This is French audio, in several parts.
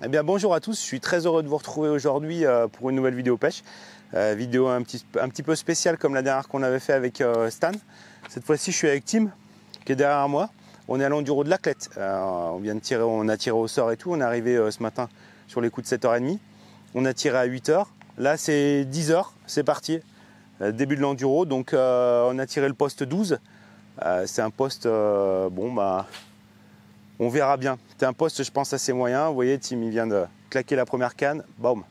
Eh bien, bonjour à tous, je suis très heureux de vous retrouver aujourd'hui pour une nouvelle vidéo pêche. Vidéo un petit peu spéciale comme la dernière qu'on avait fait avec Stan. Cette fois-ci, je suis avec Tim qui est derrière moi. On est à l'enduro de Laclette. On a tiré au sort et tout. On est arrivé ce matin sur les coups de 7h30. On a tiré à 8h. Là, c'est 10h, c'est parti. Début de l'enduro. Donc, on a tiré le poste 12. C'est un poste, on verra bien. C'est un poste, je pense, assez moyen. Vous voyez, Tim, il vient de claquer la première canne. Boum.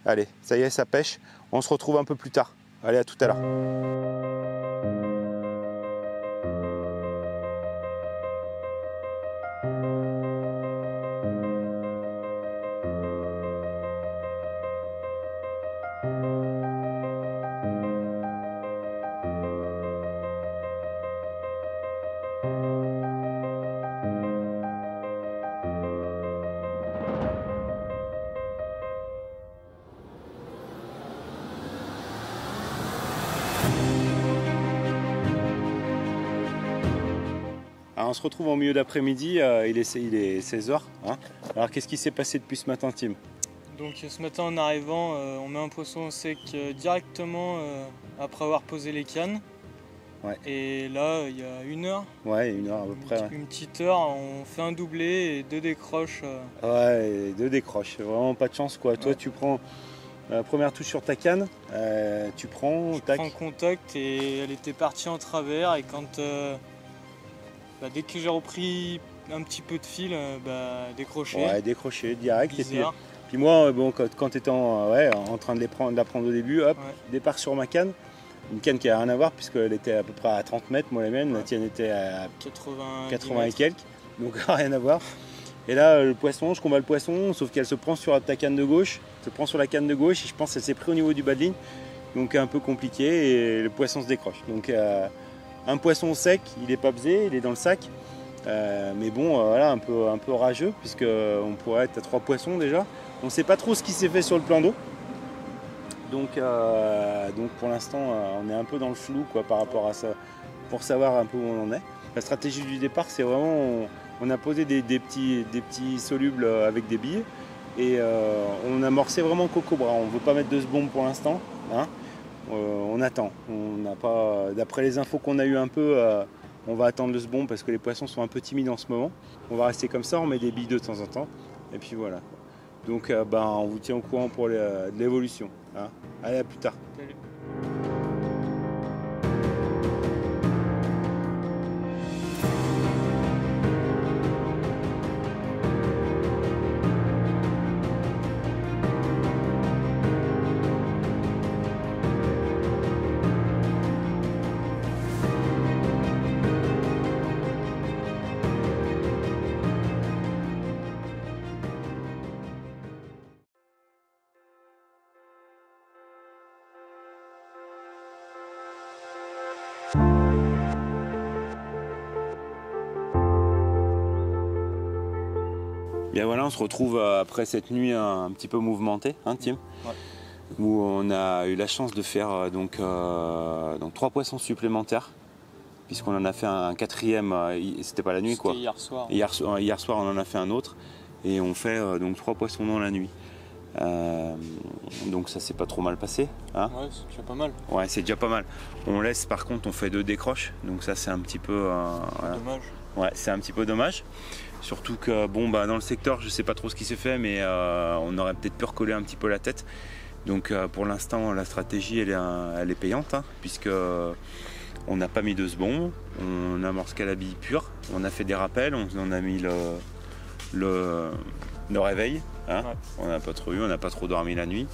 Allez, ça y est, ça pêche. On se retrouve un peu plus tard. Allez, à tout à l'heure. Alors, on se retrouve en milieu d'après-midi, il est 16h. Hein. Alors qu'est-ce qui s'est passé depuis ce matin, Tim? Donc ce matin en arrivant, on met un poisson au sec directement après avoir posé les cannes. Ouais. Et là, il y a 1 heure. Ouais, 1 heure à peu près. Une petite heure, on fait un doublé et 2 décroches. Ouais, 2 décroches. Vraiment pas de chance quoi. Ouais. Toi, tu prends la première touche sur ta canne, tu prends, je prends contact et elle était partie en travers. Et quand dès que j'ai repris un petit peu de fil, décroché. Ouais, décroché direct. Et puis moi, bon, quand tu étais en train de la prendre au début, hop, ouais. Départ sur ma canne. Une canne qui n'a rien à voir puisqu'elle était à peu près à 30 mètres, moi la mienne, la tienne était à 80 et quelques, donc rien à voir. Et là, le poisson, je combats le poisson, sauf qu'elle se prend sur ta canne de gauche, se prend sur la canne de gauche, et je pense qu'elle s'est pris au niveau du bas de ligne, donc un peu compliqué, et le poisson se décroche. Donc un poisson sec, il n'est pas pesé, il est dans le sac, mais bon, voilà, un peu rageux, puisqu'on pourrait être à 3 poissons déjà. On ne sait pas trop ce qui s'est fait sur le plan d'eau. Donc pour l'instant, on est un peu dans le flou quoi, par rapport à ça, pour savoir un peu où on en est. La stratégie du départ, c'est vraiment, on a posé des petits solubles avec des billes et on a amorcé vraiment coco-bras. On ne veut pas mettre de bombe pour l'instant. Hein. On attend. On n'a pas, d'après les infos qu'on a eu un peu, on va attendre le bombe parce que les poissons sont un peu timides en ce moment. On va rester comme ça, on met des billes de temps en temps et puis voilà. Donc on vous tient au courant pour l'évolution. Hein. Allez, à plus tard. Salut. Bien voilà, on se retrouve après cette nuit un petit peu mouvementée, hein, Tim, ouais. Où on a eu la chance de faire donc 3 poissons supplémentaires, puisqu'on en a fait un 4e, c'était pas la nuit quoi. Hier soir. Hier soir on en a fait un autre, et on fait donc 3 poissons dans la nuit. Donc ça s'est pas trop mal passé. Hein, ouais, c'est déjà pas mal. Ouais, c'est déjà pas mal. On laisse, par contre, on fait 2 décroches, donc ça c'est un petit peu... dommage. Ouais, c'est un petit peu dommage. Surtout que dans le secteur, je sais pas trop ce qui s'est fait, mais on aurait peut-être pu recoller un petit peu la tête. Donc pour l'instant, la stratégie elle est payante, hein, puisque on n'a pas mis de sbon, on amorce qu'à la bille pure, on a fait des rappels, on a mis le réveil, hein, ouais. On n'a pas trop dormi la nuit.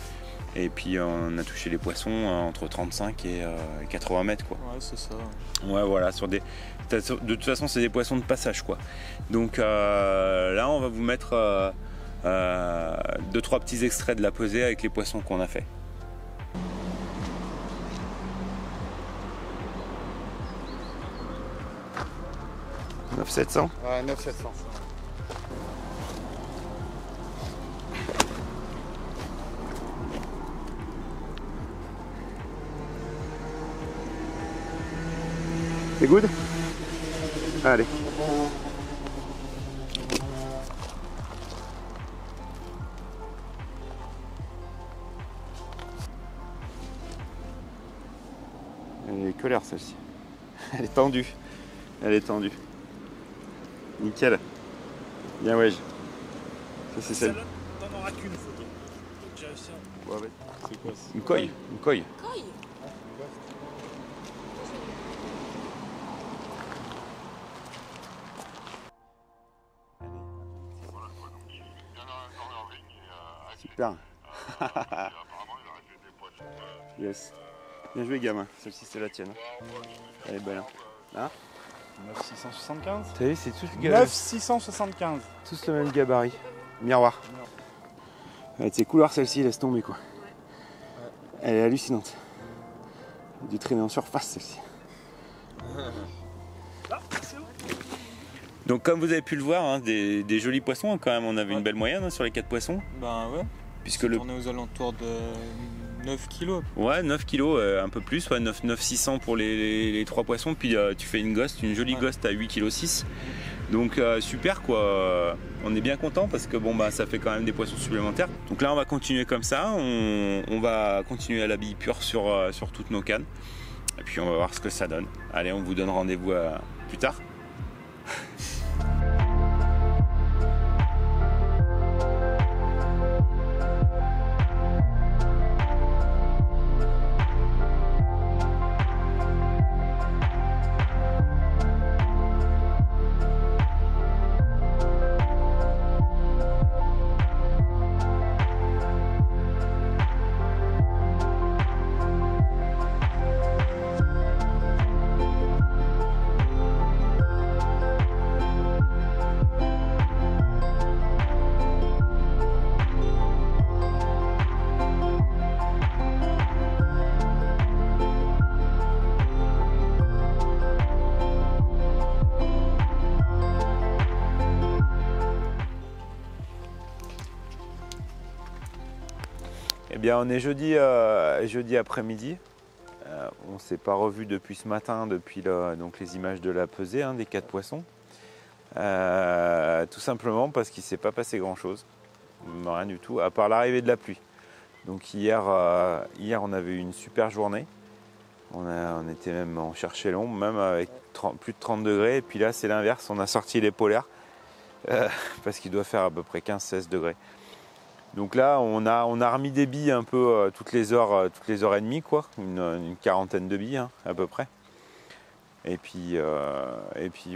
Et puis on a touché les poissons entre 35 et 80 mètres quoi. Ouais, c'est ça. Ouais, voilà, de toute façon c'est des poissons de passage quoi. Donc là on va vous mettre 2-3 petits extraits de la pesée avec les poissons qu'on a fait. « 9 700 » Ouais, 9 700. C'est good? Allez. Elle est colère celle-ci. Elle est tendue. Elle est tendue. Nickel. Bien ouais. Ça c'est celle. T'en auras qu'une photo. J'ai réussi. Ouais, ouais. C'est quoi? Une coille. Une coille. Super. Yes. Bien joué gamin, celle-ci c'est la tienne. Elle est belle. Hein 9675. T'as vu, c'est tous 9675. tous le même gabarit. Miroir. Ouais, c'est couleur celle-ci, laisse tomber quoi. Elle est hallucinante. Elle a dû traîner en surface celle-ci. Donc comme vous avez pu le voir, hein, des jolis poissons hein, quand même, on avait une belle moyenne hein, sur les 4 poissons. Ben ouais. Puisque on est aux alentours de 9 kilos. Ouais, 9 kilos, un peu plus, ouais, 9 600 pour les 3 poissons, puis tu fais une jolie ghost à 8 kg 6. Donc super quoi, on est bien content parce que bon bah ça fait quand même des poissons supplémentaires. Donc là on va continuer comme ça, on va continuer à la bille pure sur toutes nos cannes. Et puis on va voir ce que ça donne. Allez, on vous donne rendez-vous plus tard. Eh bien, on est jeudi après-midi. On ne s'est pas revu depuis ce matin, depuis donc les images de la pesée hein, des 4 poissons. Tout simplement parce qu'il ne s'est pas passé grand-chose. Rien du tout, à part l'arrivée de la pluie. Donc hier on avait eu une super journée. On était même en chercher long, même avec plus de 30 degrés. Et puis là, c'est l'inverse, on a sorti les polaires. Parce qu'il doit faire à peu près 15-16 degrés. Donc là, on a remis des billes un peu toutes les heures et demie, quoi, une quarantaine de billes hein, à peu près. Et puis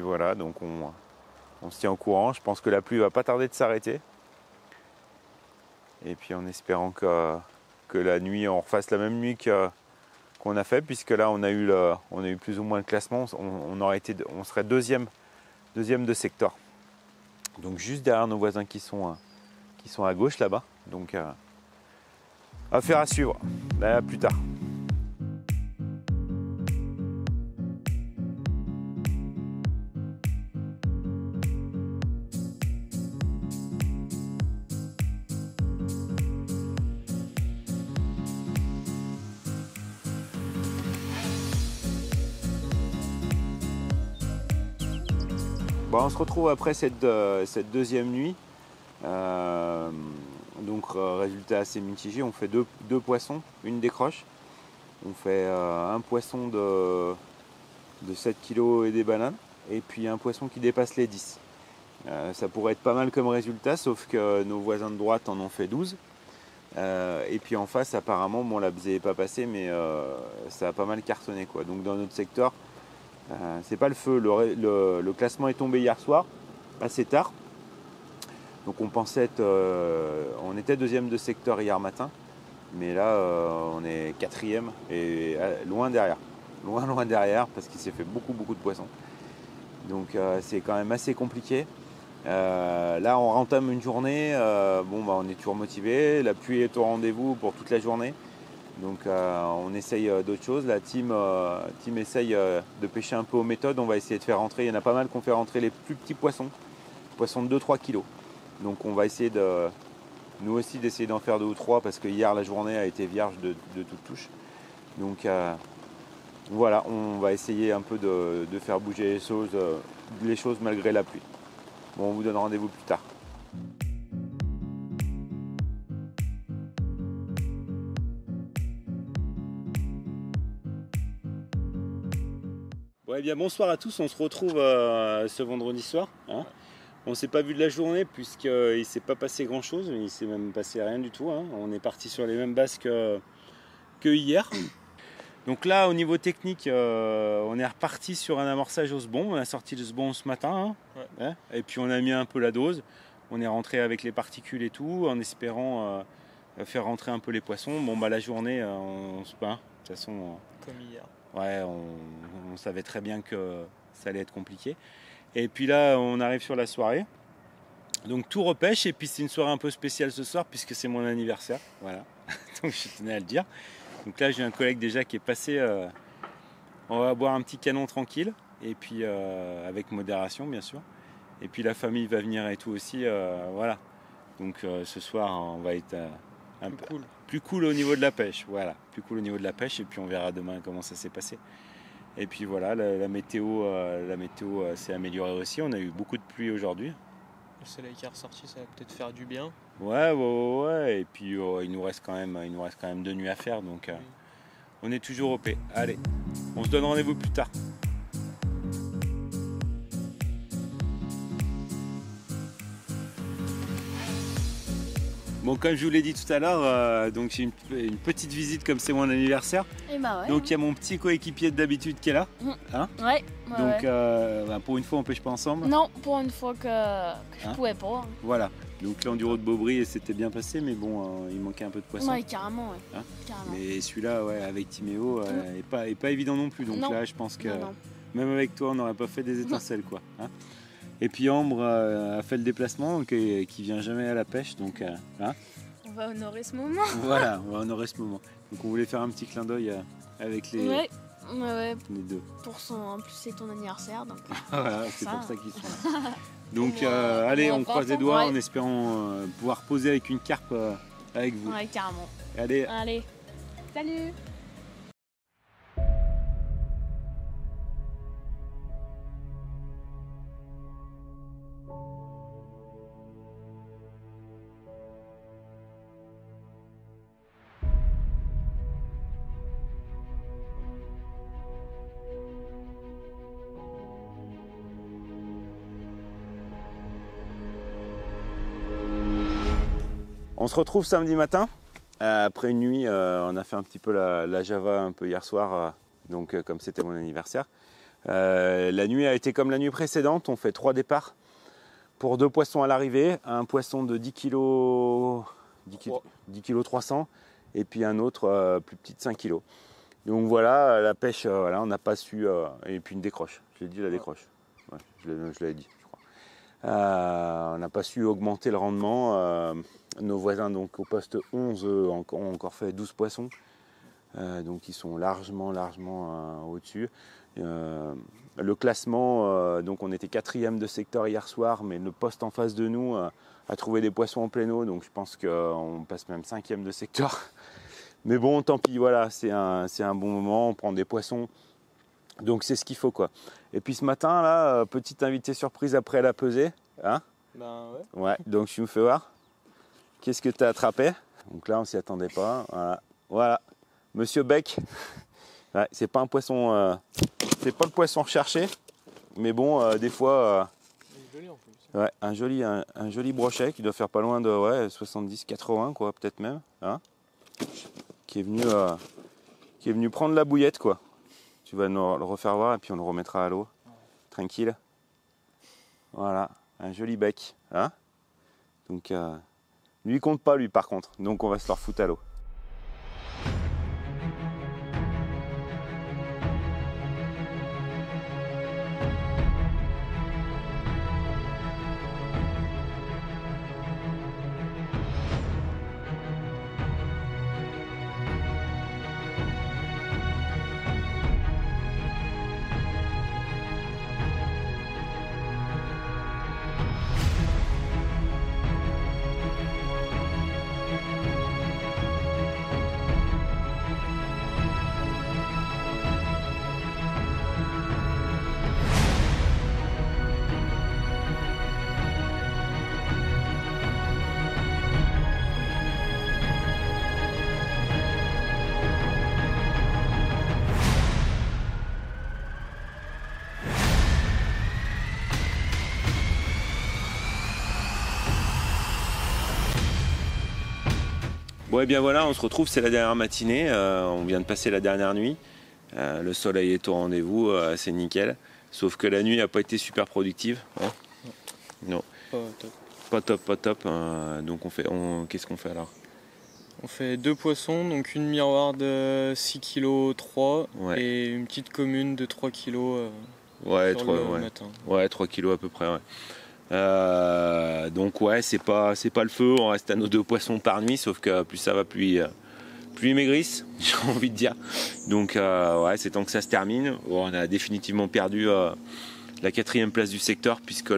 voilà, donc on se tient au courant. Je pense que la pluie va pas tarder de s'arrêter. Et puis en espérant que la nuit, on refasse la même nuit qu'on a fait, puisque là on a eu plus ou moins le classement. On serait deuxième de secteur. Donc juste derrière nos voisins qui sont à gauche là-bas. Donc affaire à suivre. À plus tard. Bon, on se retrouve après cette deuxième nuit. Donc résultat assez mitigé, on fait deux poissons, une décroche. On fait un poisson de 7 kg et des bananes, et puis un poisson qui dépasse les 10. Ça pourrait être pas mal comme résultat, sauf que nos voisins de droite en ont fait 12. Et puis en face, apparemment, bon, la pesée n'est pas passée, mais ça a pas mal cartonné, quoi. Donc dans notre secteur, c'est pas le feu. Le classement est tombé hier soir, assez tard. Donc on pensait on était deuxième de secteur hier matin. Mais là, on est 4e et loin derrière. Loin derrière parce qu'il s'est fait beaucoup de poissons. Donc c'est quand même assez compliqué. Là, on entame une journée. On est toujours motivé. La pluie est au rendez-vous pour toute la journée. Donc on essaye d'autres choses. La team essaye de pêcher un peu aux méthodes. On va essayer de faire rentrer. Il y en a pas mal qu'on fait rentrer les plus petits poissons de 2-3 kilos. Donc on va essayer nous aussi d'essayer d'en faire 2 ou 3 parce que hier la journée a été vierge de toute touche. Donc voilà, on va essayer un peu de faire bouger les choses malgré la pluie. Bon, on vous donne rendez-vous plus tard. Bon, eh bien, bonsoir à tous, on se retrouve ce vendredi soir. Hein. On ne s'est pas vu de la journée puisqu'il ne s'est pas passé grand chose, il ne s'est même passé rien du tout. Hein. On est parti sur les mêmes bases que hier. Donc là, au niveau technique, on est reparti sur un amorçage au sbon. On a sorti le sbon ce matin. Hein. Ouais. Et puis on a mis un peu la dose. On est rentré avec les particules et tout, en espérant faire rentrer un peu les poissons. Bon, bah la journée, on se peint. De toute façon, comme hier. Ouais, on savait très bien que ça allait être compliqué. Et puis là, on arrive sur la soirée. Donc tout repêche. Et puis c'est une soirée un peu spéciale ce soir puisque c'est mon anniversaire. Voilà. Donc je tenais à le dire. Donc là, j'ai un collègue déjà qui est passé. On va boire un petit canon tranquille. Et puis avec modération, bien sûr. Et puis la famille va venir et tout aussi. Voilà. Donc ce soir, on va être un peu plus cool au niveau de la pêche. Voilà. Plus cool au niveau de la pêche. Et puis on verra demain comment ça s'est passé. Et puis voilà, la météo s'est améliorée aussi. On a eu beaucoup de pluie aujourd'hui. Le soleil qui est ressorti, ça va peut-être faire du bien. Ouais. Et puis il nous reste quand même 2 nuits à faire. Donc on est toujours au P. Allez, on se donne rendez-vous plus tard. Bon, comme je vous l'ai dit tout à l'heure, donc j'ai une petite visite comme c'est mon anniversaire. Et bah ouais. Donc il y a mon petit coéquipier d'habitude qui est là. Hein ouais. Donc pour une fois on pêche pas ensemble. Non, pour une fois que je pouvais pas. Voilà. Donc l'enduro de Beaubry c'était bien passé, mais bon, il manquait un peu de poisson. Ouais, carrément, ouais. Hein carrément. Mais celui-là, ouais, avec Timéo, est pas évident non plus. Donc non. là, je pense que non. même avec toi, on n'aurait pas fait des étincelles, quoi. Hein. Et puis Ambre a fait le déplacement, qui vient jamais à la pêche, donc. Hein. On va honorer ce moment. Voilà, on va honorer ce moment. Donc on voulait faire un petit clin d'œil avec les. Ouais. Les deux. En plus c'est ton anniversaire, donc. Voilà, c'est pour ça qu'ils sont là. Donc allez, on croise les doigts en espérant pouvoir poser avec une carpe avec vous. Ouais, carrément. Allez. Salut. On se retrouve samedi matin. Après une nuit, on a fait un petit peu la Java un peu hier soir, donc comme c'était mon anniversaire. La nuit a été comme la nuit précédente, on fait 3 départs pour 2 poissons à l'arrivée, un poisson de 10 kg 300 et puis un autre plus petit de 5 kg. Donc voilà, la pêche, on n'a pas su, et puis une décroche, je l'ai dit la décroche, ouais, je l'avais dit. On n'a pas su augmenter le rendement. Nos voisins donc au poste 11 ont encore fait 12 poissons. Donc ils sont largement au-dessus. Le classement, donc on était 4e de secteur hier soir, mais le poste en face de nous a trouvé des poissons en plein eau. Donc je pense qu'on passe même 5e de secteur. Mais bon, tant pis, voilà, c'est un bon moment, on prend des poissons. Donc c'est ce qu'il faut, quoi. Et puis ce matin là, petite invité surprise après la pesée, hein? Ben ouais. Ouais, donc tu me fais voir. Qu'est-ce que tu as attrapé? Donc là on s'y attendait pas. Voilà. Monsieur Beck. Ouais, c'est pas un poisson, c'est pas le poisson recherché, mais bon, des fois. Il est joli en plus. Ouais, un joli brochet qui doit faire pas loin de 70-80 quoi, peut-être même, hein? Qui est venu prendre la bouillette, quoi. Tu vas nous le refaire voir et puis on le remettra à l'eau. Ouais. Tranquille. Voilà, un joli bec. Hein, donc, lui il compte pas, lui, par contre. Donc on va se le refoutre à l'eau. Bon et bien voilà, on se retrouve, c'est la dernière matinée, on vient de passer la dernière nuit. Le soleil est au rendez-vous, c'est nickel. Sauf que la nuit n'a pas été super productive. Hein, non. Pas top. Pas top. Donc qu'est-ce qu'on fait alors? On fait 2 poissons, donc une miroir de 6 kg 3 et une petite commune de 3 kg le matin. Ouais, 3 kg à peu près, ouais. Donc ouais, c'est pas le feu, on reste à nos 2 poissons par nuit, sauf que plus ça va, plus ils maigrissent, j'ai envie de dire. Donc ouais, c'est temps que ça se termine. On a définitivement perdu la 4e place du secteur, puisque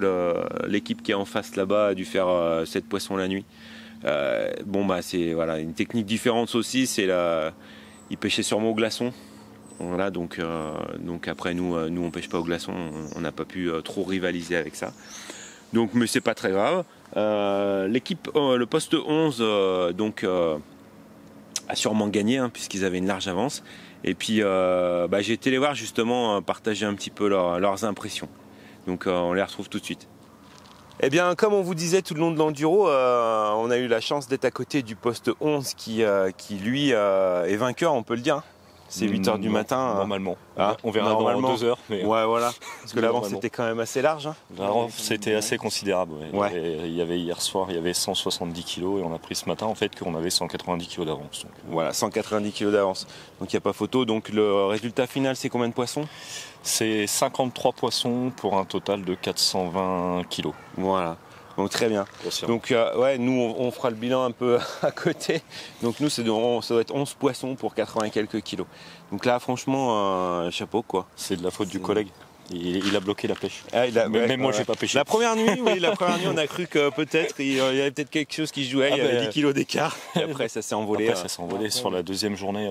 l'équipe qui est en face là-bas a dû faire 7 poissons la nuit. Bon bah c'est voilà, une technique différente aussi, c'est ils pêchaient sûrement au glaçon. Voilà, donc après nous on pêche pas au glaçon, on n'a pas pu trop rivaliser avec ça. Donc mais c'est pas très grave. L'équipe, le poste 11 a sûrement gagné, hein, puisqu'ils avaient une large avance. Et puis j'ai été les voir justement partager un petit peu leurs impressions. Donc on les retrouve tout de suite. Eh bien, comme on vous disait tout le long de l'enduro, on a eu la chance d'être à côté du poste 11 qui lui est vainqueur, on peut le dire. C'est 8h du matin. Normalement. Ah, on verra dans 2 heures. Mais ouais, voilà. Parce que l'avance c'était quand même assez large. Hein. L'avance c'était assez considérable. Ouais. Il y avait hier soir, il y avait 170 kg et on a pris ce matin en fait qu'on avait 190 kg d'avance. Voilà, 190 kg d'avance. Donc il n'y a pas photo. Donc le résultat final, c'est combien de poissons? C'est 53 poissons pour un total de 420 kg. Voilà. Donc très bien. Donc ouais, nous on fera le bilan un peu à côté. Donc nous ça doit être 11 poissons pour 80 et quelques kilos. Donc là franchement chapeau quoi. C'est de la faute du collègue. Il a bloqué la pêche. Ah, même moi j'ai pas pêché. La première nuit, on a cru que peut-être il y avait peut-être quelque chose qui se jouait, il y avait 10 kilos d'écart. Et après ça s'est envolé. Après ça s'est envolé sur la deuxième journée.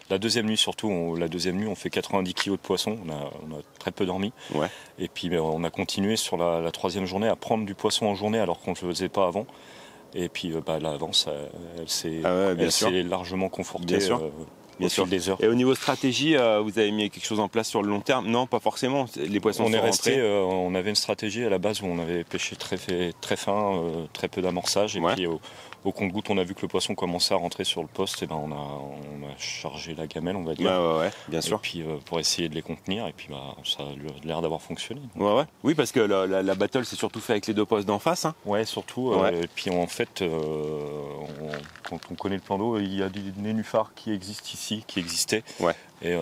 La deuxième nuit surtout, la deuxième nuit on fait 90 kilos de poisson, on a très peu dormi. Ouais. Et puis on a continué sur la troisième journée à prendre du poisson en journée alors qu'on ne le faisait pas avant. Et puis l'avance elle s'est largement confortée. Bien sûr. Bien sûr. Des heures. Et au niveau stratégie, vous avez mis quelque chose en place sur le long terme? Non, pas forcément. Les poissons sont rentrés. On avait une stratégie à la base où on avait pêché très fin, très peu d'amorçage. Et puis au compte-gouttes, on a vu que le poisson commençait à rentrer sur le poste. Et on a chargé la gamelle, on va dire. Ouais, bien sûr. Et puis pour essayer de les contenir. Et puis ça a l'air d'avoir fonctionné. Ouais. Oui, parce que la battle, c'est surtout fait avec les 2 postes d'en face. Hein. Ouais, surtout. Et puis en fait, quand on connaît le plan d'eau, il y a des nénuphars qui existent ici. Qui existait. Ouais. Et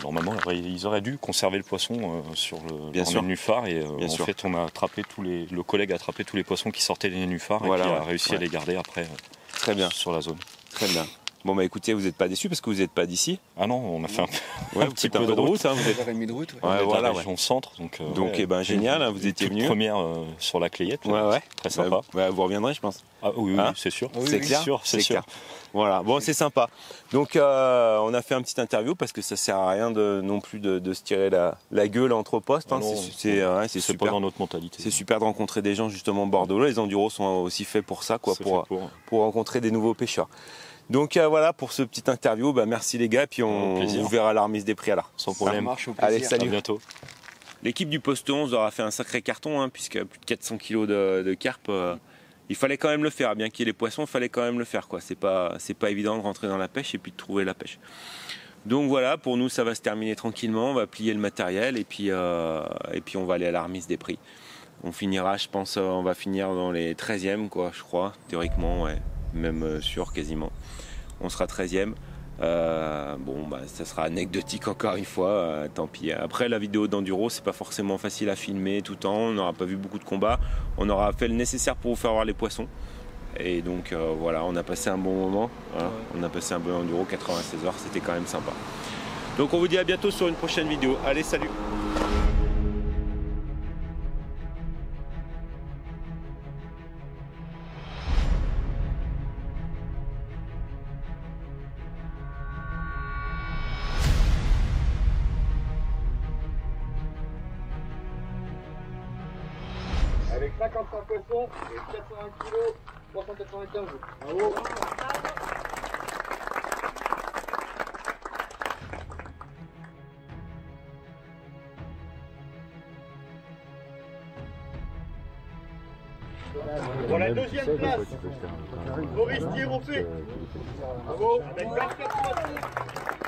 normalement, ils auraient dû conserver le poisson sur le nénuphar. Et en fait, le collègue a attrapé tous les poissons qui sortaient des nénuphars et qui a réussi à les garder après. Très bien. Sur la zone. Très bien. Bon bah écoutez, vous n'êtes pas déçus parce que vous n'êtes pas d'ici. Ah non, on a fait un petit peu de route. Hein, vous êtes 1h30 de route. Ouais, voilà, la région centre. Donc génial, hein, vous étiez venu. Première sur la Clayette. Ouais. Très sympa. Vous reviendrez, je pense. Ah oui, hein, c'est sûr. C'est clair. C'est sûr. Voilà, bon c'est sympa. Donc on a fait un petit interview parce que ça sert à rien non plus de se tirer la gueule entre postes. Hein. C'est super. Pas dans notre mentalité. C'est super de rencontrer des gens justement bordelais. Les enduros sont aussi faits pour ça, quoi, pour rencontrer des nouveaux pêcheurs. Donc voilà pour ce petit interview. Merci les gars, puis on vous verra la remise des prix alors. Sans problème. Allez, salut. À bientôt. L'équipe du poste 11 aura fait un sacré carton, hein, puisque plus de 400 kg de carpe. Il fallait quand même le faire, bien qu'il y ait les poissons, il fallait quand même le faire, quoi. C'est pas évident de rentrer dans la pêche et puis de trouver la pêche. Donc voilà, pour nous ça va se terminer tranquillement, on va plier le matériel et puis on va aller à la remise des prix. On finira, je pense, on va finir dans les 13e, quoi, je crois, théoriquement, ouais, même sûr quasiment. On sera 13e. Ça sera anecdotique encore une fois, tant pis. Après la vidéo d'enduro, c'est pas forcément facile à filmer tout le temps, on n'aura pas vu beaucoup de combats, on aura fait le nécessaire pour vous faire voir les poissons. Et donc voilà, on a passé un bon moment, hein. On a passé un bon enduro, 96 heures, c'était quand même sympa. Donc on vous dit à bientôt sur une prochaine vidéo. Allez, salut! Avec 55 poissons et 80 kg, 395. Bravo. Pour la deuxième place, Maurice Thierropé. Bravo, avec 24 points.